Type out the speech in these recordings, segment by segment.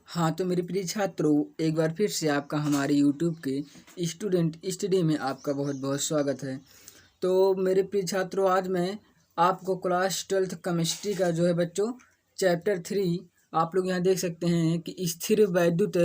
हाँ तो मेरे प्रिय छात्रों, एक बार फिर से आपका हमारे यूट्यूब के स्टूडेंट स्टडी में आपका बहुत बहुत स्वागत है। तो मेरे प्रिय छात्रों, आज मैं आपको क्लास 12th केमिस्ट्री का जो है बच्चों चैप्टर 3 आप लोग यहाँ देख सकते हैं कि स्थिर वैद्युत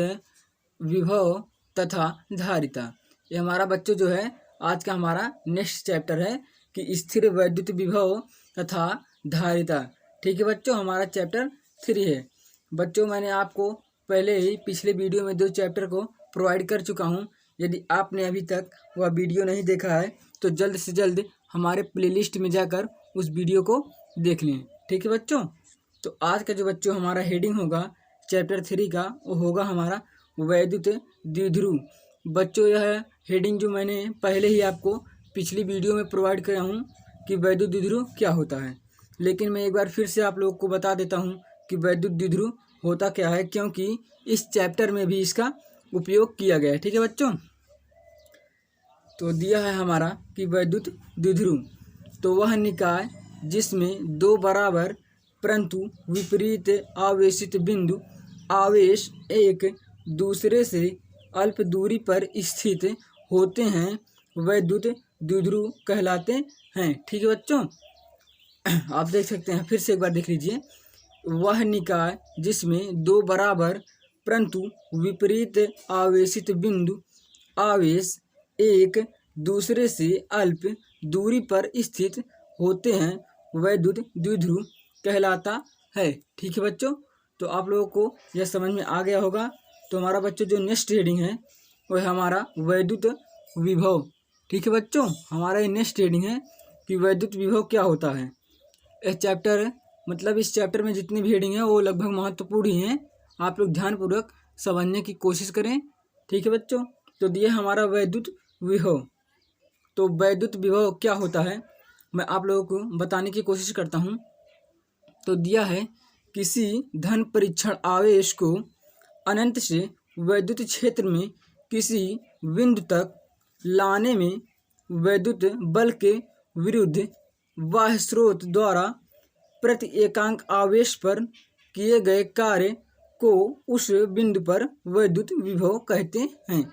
विभव तथा धारिता। ये हमारा बच्चों जो है आज का हमारा नेक्स्ट चैप्टर है कि स्थिर वैद्युत विभव तथा धारिता। ठीक है बच्चों, हमारा चैप्टर 3 है। बच्चों, मैंने आपको पहले ही पिछले वीडियो में 2 चैप्टर को प्रोवाइड कर चुका हूं। यदि आपने अभी तक वह वीडियो नहीं देखा है तो जल्द से जल्द हमारे प्लेलिस्ट में जाकर उस वीडियो को देख लें। ठीक है बच्चों, तो आज का जो बच्चों हमारा हेडिंग होगा चैप्टर 3 का, वो होगा हमारा वैद्युत द्विध्रुव। बच्चों, यह हेडिंग जो मैंने पहले ही आपको पिछली वीडियो में प्रोवाइड किया हूँ कि वैद्युत द्विध्रुव क्या होता है, लेकिन मैं एक बार फिर से आप लोगों को बता देता हूँ कि वैद्युत द्विध्रुव होता क्या है, क्योंकि इस चैप्टर में भी इसका उपयोग किया गया है। ठीक है बच्चों, तो दिया है हमारा कि वैद्युत द्विध्रुव तो वह निकाय जिसमें 2 बराबर परंतु विपरीत आवेशित बिंदु आवेश एक दूसरे से अल्प दूरी पर स्थित होते हैं वैद्युत द्विध्रुव कहलाते हैं। ठीक है बच्चों, आप देख सकते हैं, फिर से एक बार देख लीजिए। वह निकाय जिसमें 2 बराबर परंतु विपरीत आवेशित बिंदु आवेश एक दूसरे से अल्प दूरी पर स्थित होते हैं वैद्युत द्विध्रुव कहलाता है। ठीक है बच्चों, तो आप लोगों को यह समझ में आ गया होगा। तो हमारा बच्चों जो नेक्स्ट हेडिंग है वह हमारा वैद्युत विभव। ठीक है बच्चों, हमारा ये नेक्स्ट हेडिंग है कि वैद्युत विभव क्या होता है। यह चैप्टर मतलब इस चैप्टर में जितनी भी हेडिंग है वो लगभग महत्वपूर्ण ही हैं। आप लोग ध्यानपूर्वक समझने की कोशिश करें। ठीक है बच्चों, तो दिया हमारा वैद्युत विभव। तो वैद्युत विभव क्या होता है मैं आप लोगों को बताने की कोशिश करता हूँ। तो दिया है किसी धन परीक्षण आवेश को अनंत से वैद्युत क्षेत्र में किसी बिंदु तक लाने में वैद्युत बल के विरुद्ध बाह्य स्रोत द्वारा प्रति एकांक आवेश पर किए गए कार्य को उस बिंदु पर वैद्युत विभव कहते हैं।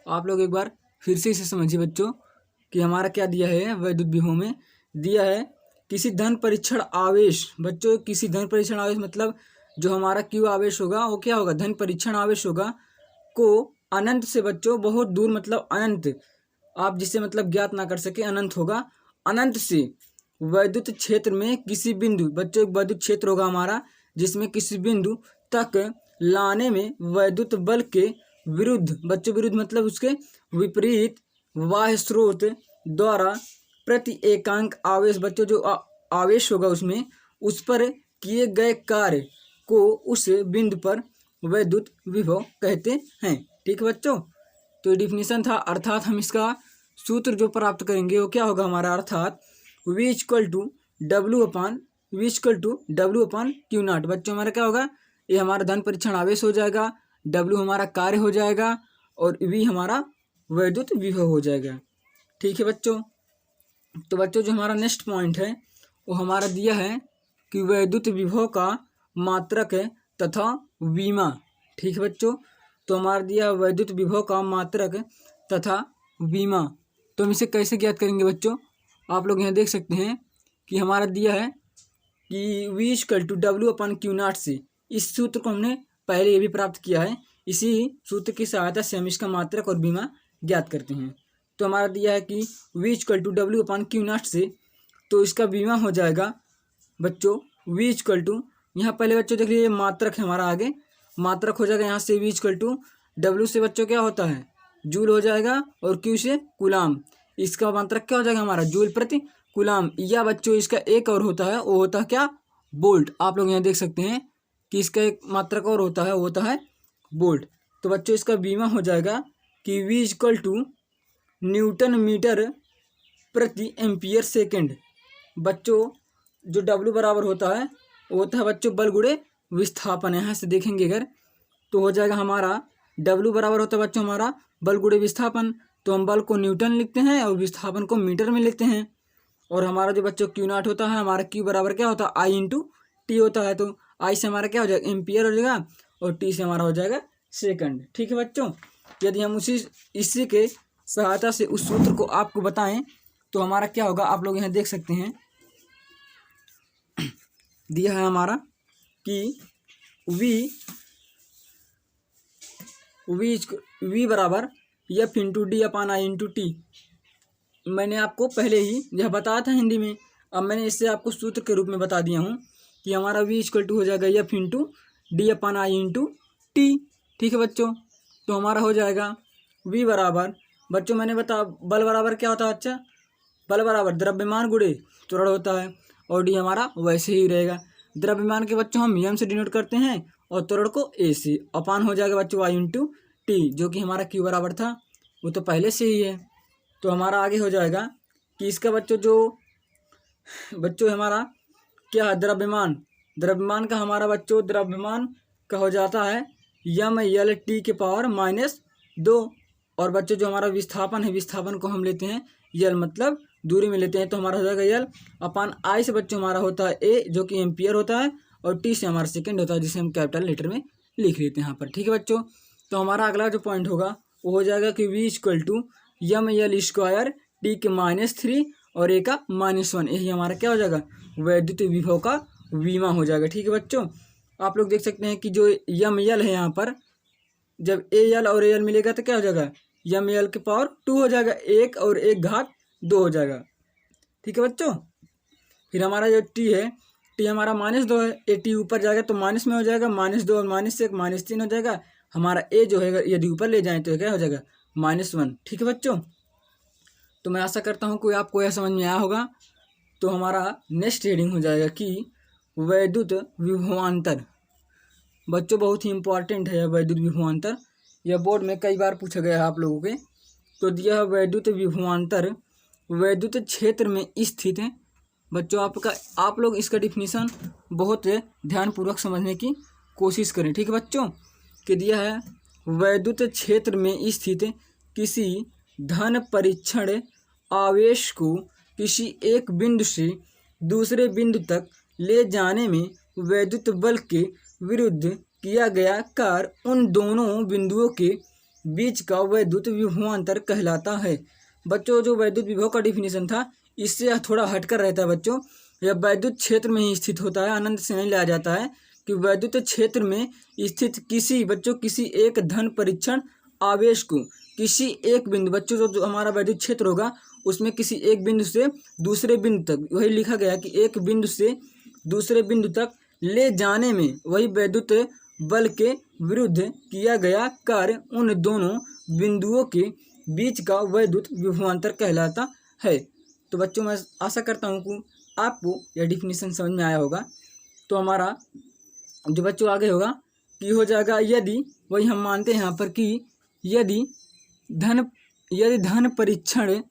आप लोग एक बार फिर से इसे समझिए बच्चों कि हमारा क्या दिया है। वैद्युत विभव में दिया है किसी धन परीक्षण आवेश। बच्चों, किसी धन परीक्षण आवेश मतलब जो हमारा क्यू आवेश होगा वो क्या होगा, धन परीक्षण आवेश होगा, को अनंत से बच्चों बहुत दूर मतलब अनंत, आप जिसे मतलब ज्ञात ना कर सके, अनंत होगा, अनंत से वैद्युत क्षेत्र में किसी बिंदु, बच्चों एक वैद्युत क्षेत्र होगा हमारा जिसमें किसी बिंदु तक लाने में वैद्युत बल के विरुद्ध, बच्चों विरुद्ध मतलब उसके विपरीत बाह्य स्रोत द्वारा प्रति एकांक आवेश, बच्चों जो आवेश होगा उसमें उस पर किए गए कार्य को उस बिंदु पर वैद्युत विभव कहते हैं। ठीक है बच्चों, तो डिफिनीशन था, अर्थात हम इसका सूत्र जो प्राप्त करेंगे वो क्या होगा हमारा, अर्थात V equal to W upon Q naught. बच्चों हमारा क्या होगा, ये हमारा धन परीक्षण आवेश हो जाएगा, W हमारा कार्य हो जाएगा और V हमारा वैद्युत विभव हो जाएगा। ठीक है बच्चों, तो बच्चों जो हमारा नेक्स्ट पॉइंट है वो हमारा दिया है कि वैद्युत विभव का मात्रक है तथा विमा। ठीक है बच्चों, तो हमारा दिया वैद्युत विभव का मात्रक तथा विमा। तो हम इसे कैसे ज्ञात करेंगे बच्चों, आप लोग यहाँ देख सकते हैं कि हमारा दिया है कि V equal to W upon Q naught से, इस सूत्र को हमने पहले ये भी प्राप्त किया है, इसी सूत्र की सहायता से हम इसका मात्रक और विमा ज्ञात करते हैं। तो हमारा दिया है कि V equal to W upon Q naught से, तो इसका विमा हो जाएगा बच्चों V इक्वल टू, यहाँ पहले बच्चों देख लीजिए मात्रक है हमारा, आगे मात्रक हो जाएगा यहाँ से V इक्वल टू डब्ल्यू से बच्चों क्या होता है, जूल हो जाएगा, और क्यू से कूलाम, इसका मात्रक क्या हो जाएगा हमारा, जूल प्रति कूलाम। या बच्चों इसका एक और होता है, वो होता है क्या, बोल्ट। आप लोग यहाँ देख सकते हैं कि इसका एक मात्रक और होता है, वो होता है बोल्ट। तो बच्चों इसका बीमा हो जाएगा कि V equal to newton metre प्रति एम्पियर सेकेंड। बच्चों जो W बराबर होता है वो होता है बच्चों बल गुणे विस्थापन। यहाँ से देखेंगे अगर तो हो जाएगा हमारा W बराबर होता है बच्चों हमारा बल गुणे विस्थापन, तो हम बल को न्यूटन लिखते हैं और विस्थापन को मीटर में लिखते हैं। और हमारा जो बच्चों क्यू नॉट होता है, हमारा क्यू बराबर क्या होता है, I इंटू टी होता है। तो आई से हमारा क्या हो जाएगा, एम्पियर हो जाएगा, और टी से हमारा हो जाएगा सेकंड। ठीक है बच्चों, यदि हम इसी के सहायता से उस सूत्र को आपको बताएं तो हमारा क्या होगा, आप लोग यहाँ देख सकते हैं दिया है हमारा कि v बराबर एफ इंटू डी अपान आई इंटू टी। मैंने आपको पहले ही यह बताया था हिंदी में, अब मैंने इससे आपको सूत्र के रूप में बता दिया हूँ कि हमारा v इक्वल टू हो जाएगा एफ इंटू डी अपान आई इंटू टी। ठीक है बच्चों, तो हमारा हो जाएगा v बराबर, बच्चों मैंने बता बल बराबर क्या होता है, अच्छा बल बराबर द्रव्यमान गुणे त्वरण होता है, और डी हमारा वैसे ही रहेगा। द्रव्यमान के बच्चों हम एम से डिनोट करते हैं और त्वरण को ए से, अपान हो जाएगा बच्चों वाई इंटू टी, जो कि हमारा क्यू बराबर था वो तो पहले से ही है। तो हमारा आगे हो जाएगा कि इसका बच्चों हमारा क्या है, द्रव्यमान का हमारा बच्चों द्रव्यमान का हो जाता है यम यल टी के पावर -2, और बच्चों जो हमारा विस्थापन है, विस्थापन को हम लेते हैं यल मतलब दूरी में लेते हैं, तो हमारा हो जाएगा यल अपान आई से बच्चों हमारा होता है ए, जो कि एम्पियर होता है, और टी से हमारा सेकंड होता है, जिसे हम कैपिटल लेटर में लिख लेते हैं यहाँ पर। ठीक है बच्चों, तो हमारा अगला जो पॉइंट होगा वो हो जाएगा कि v equal to M L square T के -3 और ए का -1, यही हमारा क्या हो जाएगा, वैद्युत विभव का विमा हो जाएगा। ठीक है बच्चों, आप लोग देख सकते हैं कि जो यम यल है यहाँ पर, जब ए यल और ए यल मिलेगा तो क्या हो जाएगा, यम यल के पावर 2 हो जाएगा, 1 और 1 घात 2 हो जाएगा। ठीक है बच्चों, फिर हमारा जो टी है, टी हमारा -2 है, ए टी ऊपर जाएगा तो माइनस में हो जाएगा, -2 और -1 -3 हो जाएगा। हमारा ए जो है यदि ऊपर ले जाएं तो क्या हो जाएगा, -1। ठीक है बच्चों, तो मैं आशा करता हूँ कोई आपको यह समझ में आया होगा। तो हमारा नेक्स्ट हेडिंग हो जाएगा कि वैद्युत विभवांतर। बच्चों बहुत ही इंपॉर्टेंट है वैद्युत विभवांतर, यह बोर्ड में कई बार पूछा गया है आप लोगों के। तो दिया है वैद्युत विभवांतर वैद्युत क्षेत्र में स्थित है। बच्चों आप लोग इसका डिफिनीशन बहुत ध्यानपूर्वक समझने की कोशिश करें। ठीक है बच्चों, कि दिया है वैद्युत क्षेत्र में स्थित किसी धन परीक्षण आवेश को किसी एक बिंदु से दूसरे बिंदु तक ले जाने में वैद्युत बल के विरुद्ध किया गया कार्य उन दोनों बिंदुओं के बीच का वैद्युत विभवांतर कहलाता है। बच्चों जो वैद्युत विभव का डिफिनीशन था इससे थोड़ा हटकर रहता है बच्चों, यह वैद्युत क्षेत्र में ही स्थित होता है, आनंद से नहीं लिया जाता है कि वैद्युत क्षेत्र में स्थित किसी एक धन परीक्षण आवेश को किसी एक बिंदु, बच्चों जो हमारा वैद्युत क्षेत्र होगा उसमें किसी एक बिंदु से दूसरे बिंदु तक, वही लिखा गया कि एक बिंदु से दूसरे बिंदु तक ले जाने में वही वैद्युत बल के विरुद्ध किया गया कार्य उन दोनों बिंदुओं के बीच का वैद्युत विभवांतर कहलाता है। तो बच्चों मैं आशा करता हूँ कि आपको यह डिफिनीशन समझ में आया होगा। तो हमारा जो बच्चों आगे होगा कि हो जाएगा यदि, वही हम मानते हैं यहाँ पर कि यदि धन परीक्षण,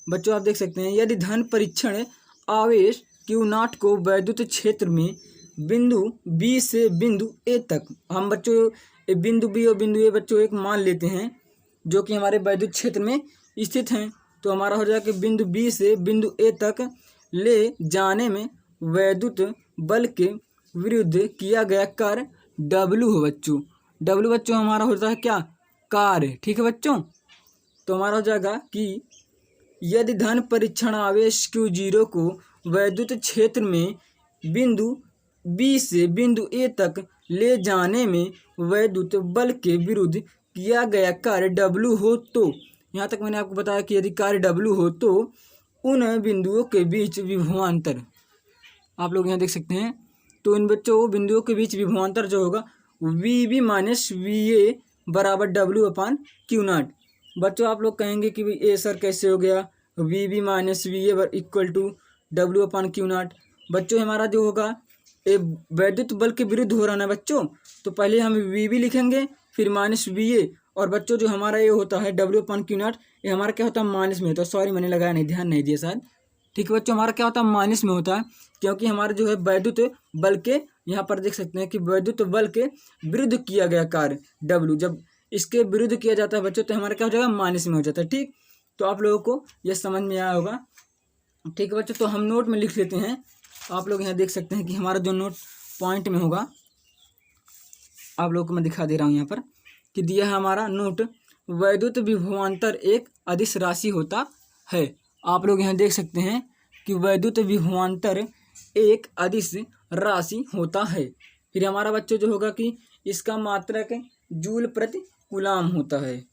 बच्चों आप देख सकते हैं यदि धन परीक्षण आवेश Q0 को वैद्युत क्षेत्र में बिंदु B से बिंदु A तक, हम बच्चों बिंदु B और बिंदु A बच्चों एक मान लेते हैं जो कि हमारे वैद्युत क्षेत्र में स्थित हैं। तो हमारा हो जाएगा कि बिंदु B से बिंदु A तक ले जाने में वैद्युत बल के विरुद्ध किया गया कार्य W हो बच्चों। W बच्चों हमारा होता है क्या, कार्य। ठीक है बच्चों, तो हमारा हो जाएगा कि यदि धन परीक्षण आवेश Q0 को वैद्युत क्षेत्र में बिंदु B से बिंदु A तक ले जाने में वैद्युत बल के विरुद्ध किया गया कार्य W हो, तो यहाँ तक मैंने आपको बताया कि यदि कार्य W हो तो उन बिंदुओं के बीच विभवांतर, आप लोग यहाँ देख सकते हैं, तो इन बच्चों बिंदुओं के बीच विभवांतर जो होगा VB माइनस VA बराबर W अपान Q0। बच्चों आप लोग कहेंगे कि भाई सर कैसे हो गया, VB minus VA equal to W upon Q0। बच्चों हमारा जो होगा ये वैद्युत बल के विरुद्ध हो रहा है बच्चों, तो पहले हम VB लिखेंगे फिर माइनस VA, और बच्चों जो हमारा ये होता है W अपान Q0 ये हमारा क्या होता है माइनस में होता है, सॉरी मैंने लगाया नहीं, ध्यान नहीं दिया शायद। ठीक है बच्चों, हमारा क्या होता है माइनस में होता है, क्योंकि हमारा जो है वैद्युत बल के, यहाँ पर देख सकते हैं कि वैद्युत बल के विरुद्ध किया गया कार्य W, जब इसके विरुद्ध किया जाता है बच्चों तो हमारा क्या हो जाएगा माइनस में हो जाता है। ठीक, तो आप लोगों को यह समझ में आया होगा। ठीक है बच्चों, तो हम नोट में लिख लेते हैं। आप लोग यहाँ देख सकते हैं कि हमारा जो नोट पॉइंट में होगा, आप लोगों को मैं दिखा दे रहा हूँ यहाँ पर कि दिया है हमारा नोट, वैद्युत विभवांतर एक अदिश राशि होता है। आप लोग यहाँ देख सकते हैं कि वैद्युत विभवांतर एक अदिश राशि होता है। फिर हमारा बच्चों जो होगा कि इसका मात्रक जूल प्रति कूलाम होता है।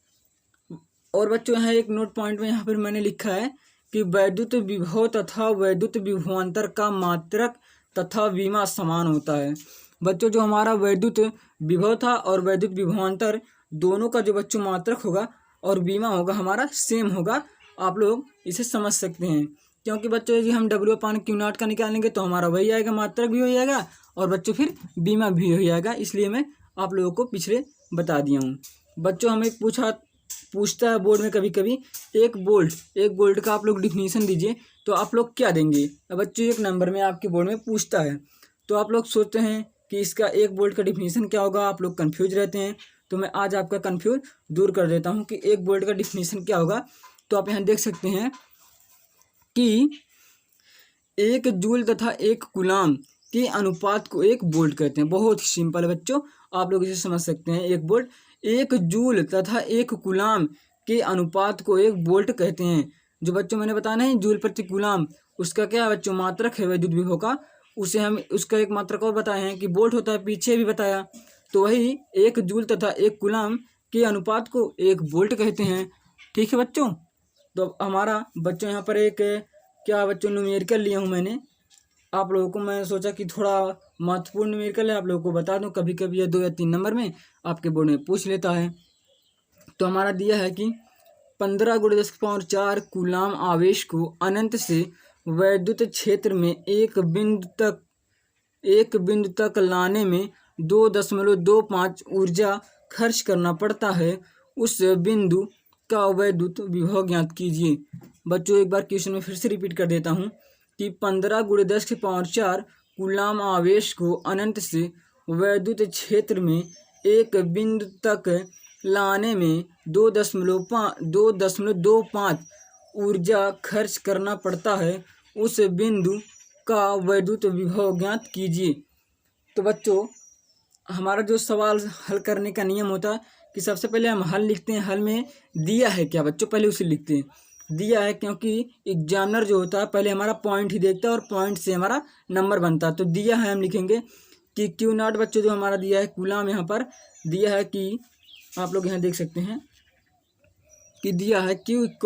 और बच्चों यहाँ एक नोट पॉइंट में यहाँ पर मैंने लिखा है कि वैद्युत विभव तथा वैद्युत विभवांतर का मात्रक तथा विमा समान होता है। बच्चों जो हमारा वैद्युत विभव था और वैद्युत विभवांतर दोनों का जो बच्चों मात्रक होगा और विमा होगा हमारा सेम होगा। आप लोग इसे समझ सकते हैं, क्योंकि बच्चों यदि हम W/Q0 का निकालेंगे तो हमारा वही आएगा, मात्रक भी हो जाएगा और बच्चों फिर बीमा भी हो जाएगा। इसलिए मैं आप लोगों को पिछले बता दिया हूँ। बच्चों हमें पूछता है बोर्ड में कभी कभी एक बोल्ट का आप लोग डिफिनीशन दीजिए, तो आप लोग क्या देंगे। बच्चों एक नंबर में आपके बोर्ड में पूछता है तो आप लोग सोचते हैं कि इसका एक बोल्ट का डिफिनीशन क्या होगा, आप लोग कन्फ्यूज रहते हैं। तो मैं आज आपका कन्फ्यूज दूर कर देता हूँ कि एक बोल्ट का डिफिनीशन क्या होगा। तो आप यहाँ देख सकते हैं कि एक जूल तथा एक कूलाम के अनुपात को एक बोल्ट कहते हैं। बहुत ही सिंपल है बच्चों, आप लोग इसे समझ सकते हैं। एक जूल तथा एक कूलाम के अनुपात को एक बोल्ट कहते हैं। जो बच्चों मैंने बताया नहीं जूल प्रति कूलाम, उसका क्या है बच्चों, मात्रक है वैद्युत विभव का। उसे हम उसका एक मात्रक और बताए हैं कि बोल्ट होता है, पीछे भी बताया। तो वही एक जूल तथा एक कूलाम के अनुपात को एक बोल्ट कहते हैं। ठीक है बच्चों। तो हमारा बच्चों यहाँ पर एक क्या बच्चों न्यूमेरिकल लिया हूँ मैंने। आप लोगों को मैं सोचा कि थोड़ा महत्वपूर्ण न्यूमेरिकल है, आप लोगों को बता दूं। कभी कभी ये 2 या 3 नंबर में आपके बोर्ड में पूछ लेता है। तो हमारा दिया है कि 15 × 10⁴ कूलाम आवेश को अनंत से वैद्युत क्षेत्र में एक बिंदु तक लाने में 2.25 ऊर्जा खर्च करना पड़ता है। उस बिंदु का वैद्युत विभव ज्ञात कीजिए। बच्चों एक बार क्वेश्चन में फिर से रिपीट कर देता हूँ कि 15 × 10⁴ कूलाम आवेश को अनंत से वैद्युत क्षेत्र में एक बिंदु तक लाने में 2.25 ऊर्जा खर्च करना पड़ता है। उस बिंदु का वैद्युत विभव ज्ञात कीजिए। तो बच्चों हमारा जो सवाल हल करने का नियम होता है कि सबसे पहले हम हल लिखते हैं। हल में दिया है क्या बच्चों, पहले उसे लिखते हैं। दिया है क्योंकि एग्जामिनर जो होता है पहले हमारा पॉइंट ही देखता है और पॉइंट से हमारा नंबर बनता है। तो दिया है हम लिखेंगे कि Q0 बच्चों जो हमारा दिया है कूलाम, यहाँ पर दिया है कि आप लोग यहाँ देख सकते हैं कि दिया है Q =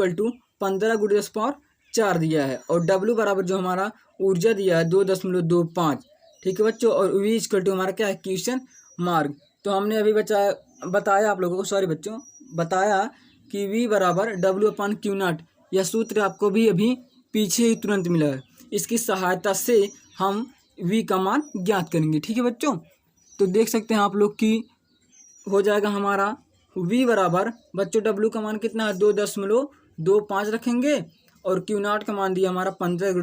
15 × 10⁴ दिया है और W बराबर जो हमारा ऊर्जा दिया है 2.25। ठीक है बच्चों। और V = हमारा क्या है, क्वेश्चन मार्क। तो हमने अभी बताया आप लोगों को, सॉरी बच्चों, बताया कि V बराबर W/Q0। यह सूत्र आपको भी अभी पीछे ही तुरंत मिला है। इसकी सहायता से हम V का मान ज्ञात करेंगे। ठीक है बच्चों। तो देख सकते हैं आप लोग कि हो जाएगा हमारा V बराबर बच्चों W का मान कितना है 2.25 रखेंगे और Q0 का मान दिया हमारा 15 ×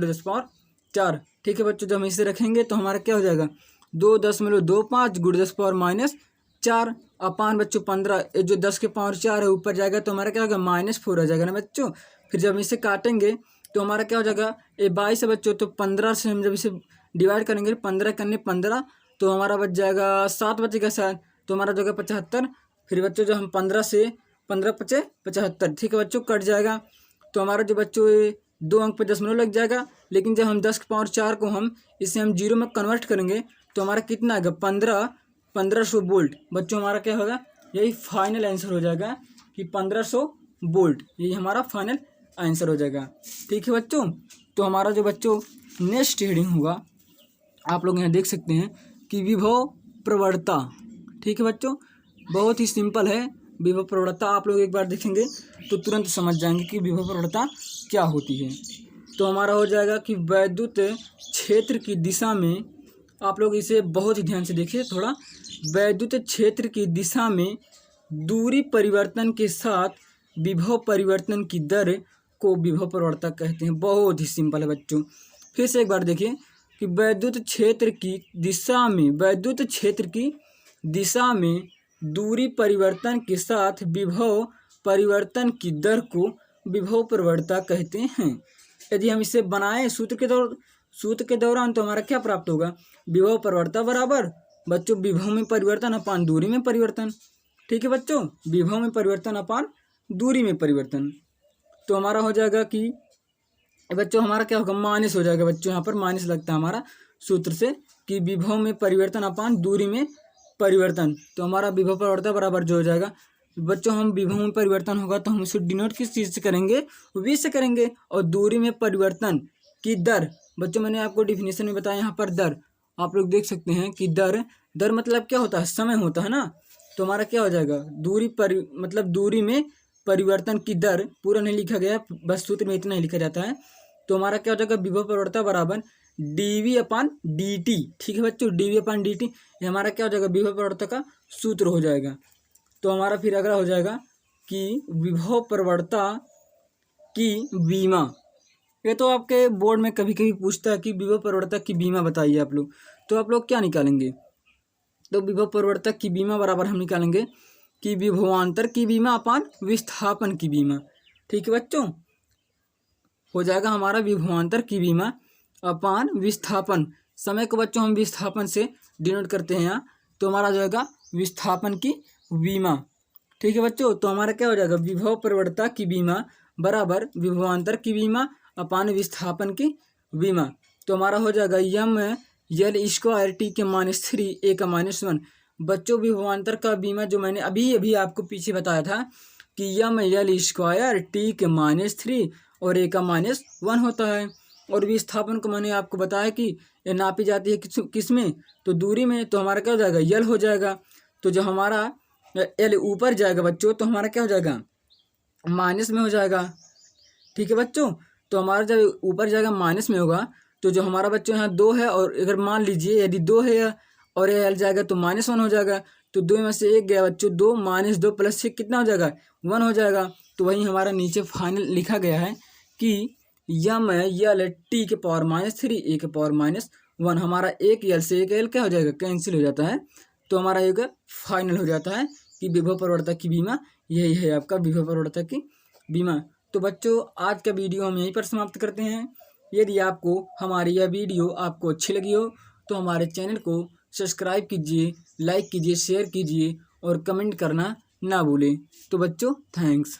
10⁴। ठीक है बच्चों। जब हम इसे रखेंगे तो हमारा क्या हो जाएगा 2.25 × 10⁻⁴ अपान बच्चों 15, जो 10⁴ है ऊपर जाएगा तो हमारा क्या होगा -4 आ जाएगा ना बच्चों। फिर जब इसे काटेंगे तो हमारा क्या हो जाएगा 22 है बच्चों। तो 15 से हम जब इसे डिवाइड करेंगे 15 करने 15 तो हमारा बच जाएगा 7 बचेगा शायद, तो हमारा जो है 75। फिर बच्चों जो हम 15 से 15 × 5 = 75। ठीक है बच्चों, कट जाएगा तो हमारा जो बच्चों 2 अंक पे दशमलव लग जाएगा। लेकिन जब हम 10⁴ को हम इसे हम 0 में कन्वर्ट करेंगे तो हमारा कितना आएगा 1500 वोल्ट। बच्चों हमारा क्या होगा, यही फाइनल आंसर हो जाएगा कि 1500 वोल्ट, यही हमारा फाइनल आंसर हो जाएगा। ठीक है बच्चों। तो हमारा जो बच्चों नेक्स्ट हेडिंग होगा आप लोग यहाँ देख सकते हैं कि विभव प्रवणता। ठीक है बच्चों, बहुत ही सिंपल है विभव प्रवणता। आप लोग एक बार देखेंगे तो तुरंत समझ जाएंगे कि विभव प्रवणता क्या होती है। तो हमारा हो जाएगा कि वैद्युत क्षेत्र की दिशा में, आप लोग इसे बहुत ही ध्यान से देखिए थोड़ा, वैद्युत क्षेत्र की दिशा में दूरी परिवर्तन के साथ विभव परिवर्तन की दर को विभव प्रवणता कहते हैं। बहुत ही सिंपल है बच्चों। फिर से एक बार देखिए कि वैद्युत क्षेत्र की दिशा में दूरी परिवर्तन के साथ विभव परिवर्तन की दर को विभव प्रवणता कहते हैं। यदि हम इसे बनाएं सूत्र के दौरान तो हमारा क्या प्राप्त होगा, विभव प्रवणता बराबर बच्चों विभव में परिवर्तन अपान दूरी में परिवर्तन। ठीक है बच्चों, विभव में परिवर्तन अपान दूरी में परिवर्तन। तो हमारा हो जाएगा कि बच्चों हमारा क्या होगा, माइनस हो जाएगा बच्चों, यहाँ पर माइनस लगता है हमारा सूत्र से कि विभव में परिवर्तन अपान दूरी में परिवर्तन। तो हमारा विभव परिवर्तन बराबर जो हो जाएगा बच्चों, हम विभव में परिवर्तन होगा तो हम उसे डिनोट किस चीज़ से करेंगे, v से करेंगे। और दूरी में परिवर्तन की दर, बच्चों मैंने आपको डिफिनेशन में बताया यहाँ पर दर, आप लोग देख सकते हैं कि दर मतलब क्या होता है, समय होता है ना। तो हमारा क्या हो जाएगा, मतलब दूरी में परिवर्तन की दर, पूरा नहीं लिखा गया, बस सूत्र में इतना ही लिखा जाता है। तो हमारा क्या हो जाएगा, विभव परिवर्तन बराबर dv अपान dt। ठीक है बच्चों, dv अपान dt ये हमारा क्या हो जाएगा, विभव परिवर्तन का सूत्र हो जाएगा। तो हमारा फिर अगला हो जाएगा कि विभव परिवर्तन की बीमा। ये तो आपके बोर्ड में कभी कभी पूछता है कि विभव परिवर्तन की बीमा बताइए आप लोग, तो आप लोग क्या निकालेंगे, तो विभव परिवर्तन की बीमा बराबर हम निकालेंगे कि विभवांतर की बीमा अपान विस्थापन की बीमा। ठीक है बच्चों, हो जाएगा हमारा विभवांतर की बीमा अपान विस्थापन। समय को बच्चों हम विस्थापन से डिनोट करते हैं यहाँ, तो हमारा जो है विस्थापन की बीमा। ठीक है बच्चों, तो हमारा क्या हो जाएगा, विभव परिवर्तन की बीमा बराबर विभवांतर की बीमा अपान विस्थापन की बीमा। तो हमारा हो जाएगा यम यल स्क्वायर टी के -3 ए का -1। बच्चों विभवांतर का बीमा जो मैंने अभी अभी आपको पीछे बताया था कि यम यल स्क्वायर टी के -3 और ए का -1 होता है। और विस्थापन को मैंने आपको बताया कि ये नापी जाती है किस में, तो दूरी में। तो हमारा क्या हो जाएगा, यल हो जाएगा। तो जो हमारा एल ऊपर जाएगा बच्चों, तो हमारा क्या हो जाएगा, माइनस में हो जाएगा। ठीक है बच्चों, तो हमारा जब ऊपर जाएगा माइनस में होगा, तो जो हमारा बच्चों यहाँ 2 है, और अगर मान लीजिए यदि 2 है और एल जाएगा तो -1 हो जाएगा। तो 2 में से 1 गया बच्चों, 2 - 2 + 6 कितना हो जाएगा, 1 हो जाएगा। तो वही हमारा नीचे फाइनल लिखा गया है कि यम यल टी के पावर -3 ए के पावर -1। हमारा एक यल से एक एल क्या हो जाएगा, कैंसिल हो जाता है। तो हमारा एक फाइनल हो जाता है कि विभव परिवर्तन की बीमा यही है आपका विभव परिवर्तन की बीमा। तो बच्चों आज का वीडियो हम यहीं पर समाप्त करते हैं। यदि आपको हमारी यह वीडियो आपको अच्छी लगी हो तो हमारे चैनल को सब्सक्राइब कीजिए, लाइक कीजिए, शेयर कीजिए और कमेंट करना ना भूलें। तो बच्चों थैंक्स।